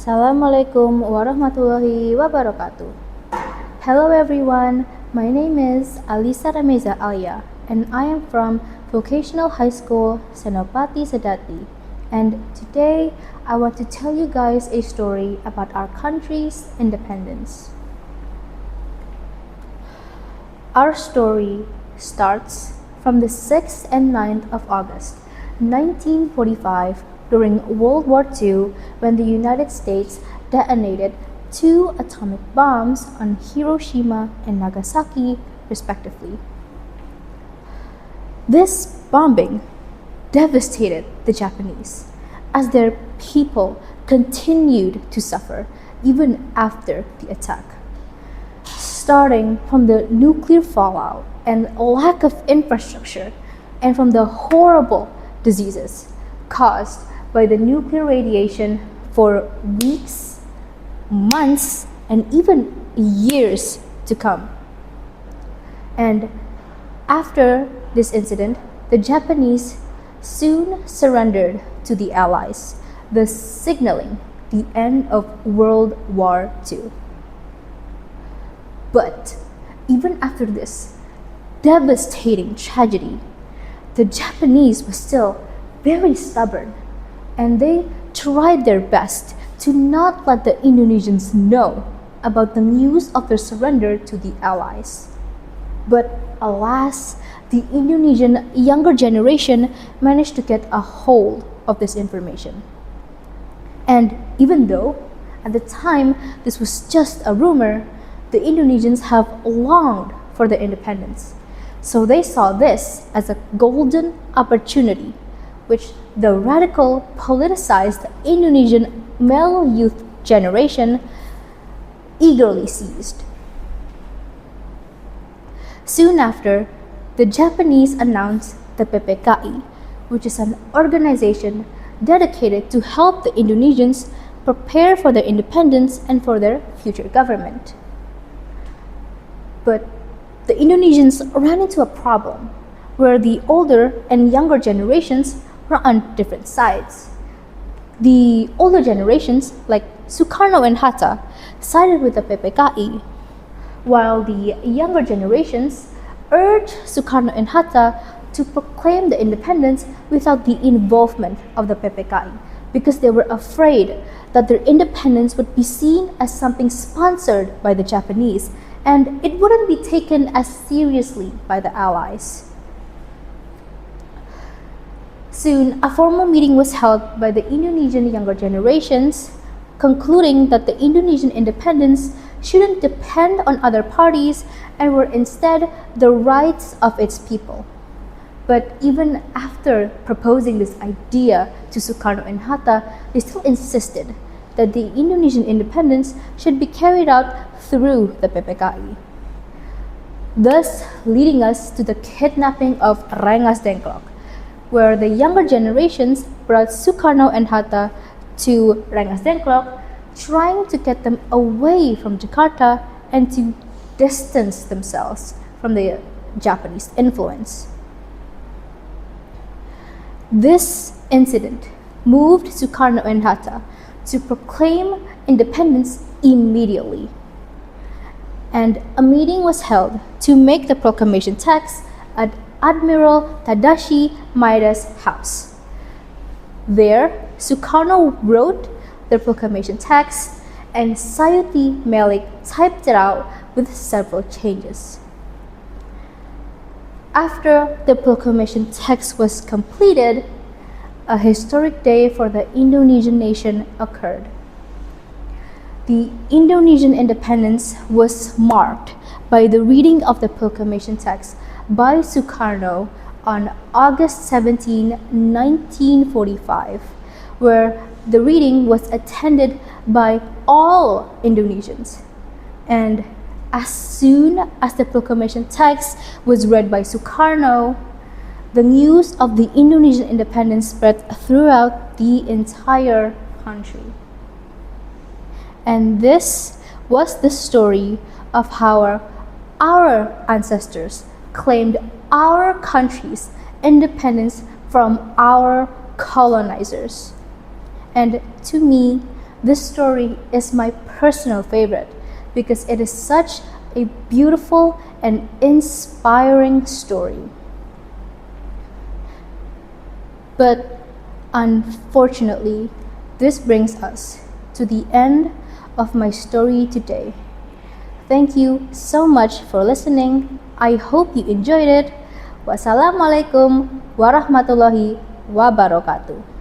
Assalamualaikum warahmatullahi wabarakatuh. Hello everyone, my name is Alisha Rameyza Alya and I am from Vocational High School Senopati Sedati, and today I want to tell you guys a story about our country's independence. Our story starts from the 6th and 9th of August 1945 during World War II, when the United States detonated 2 atomic bombs on Hiroshima and Nagasaki, respectively. This bombing devastated the Japanese, as their people continued to suffer even after the attack. Starting from the nuclear fallout and lack of infrastructure, and from the horrible diseases caused by the nuclear radiation for weeks, months, and even years to come. And after this incident, the Japanese soon surrendered to the Allies, thus signaling the end of World War II. But even after this devastating tragedy, the Japanese were still very stubborn, and they tried their best to not let the Indonesians know about the news of their surrender to the Allies. But alas, the Indonesian younger generation managed to get a hold of this information. And even though at the time this was just a rumor, the Indonesians have longed for their independence. So they saw this as a golden opportunity, which the radical, politicized Indonesian male youth generation eagerly seized. Soon after, the Japanese announced the PPKI, which is an organization dedicated to help the Indonesians prepare for their independence and for their future government. But the Indonesians ran into a problem where the older and younger generations were on different sides. The older generations, like Sukarno and Hatta, sided with the PPKI, while the younger generations urged Sukarno and Hatta to proclaim the independence without the involvement of the PPKI, because they were afraid that their independence would be seen as something sponsored by the Japanese, and it wouldn't be taken as seriously by the Allies. Soon, a formal meeting was held by the Indonesian younger generations, concluding that the Indonesian independence shouldn't depend on other parties and were instead the rights of its people. But even after proposing this idea to Sukarno and Hatta, they still insisted that the Indonesian independence should be carried out through the PPKI, thus leading us to the kidnapping of Rengas Dengklok, where the younger generations brought Sukarno and Hatta to Rengas Dengklok, trying to get them away from Jakarta and to distance themselves from the Japanese influence. This incident moved Sukarno and Hatta to proclaim independence immediately, and a meeting was held to make the proclamation text at Admiral Tadashi Maeda's house. There, Sukarno wrote the proclamation text, and Sayuti Melik typed it out with several changes. After the proclamation text was completed, a historic day for the Indonesian nation occurred. The Indonesian independence was marked by the reading of the proclamation text by Sukarno on August 17, 1945, where the reading was attended by all Indonesians. And as soon as the proclamation text was read by Sukarno, the news of the Indonesian independence spread throughout the entire country. And this was the story of how our ancestors claimed our country's independence from our colonizers. And to me, This story is my personal favorite because it is such a beautiful and inspiring story. But unfortunately, this brings us to the end of my story today. Thank you so much for listening. I hope you enjoyed it. Wassalamualaikum warahmatullahi wabarakatuh.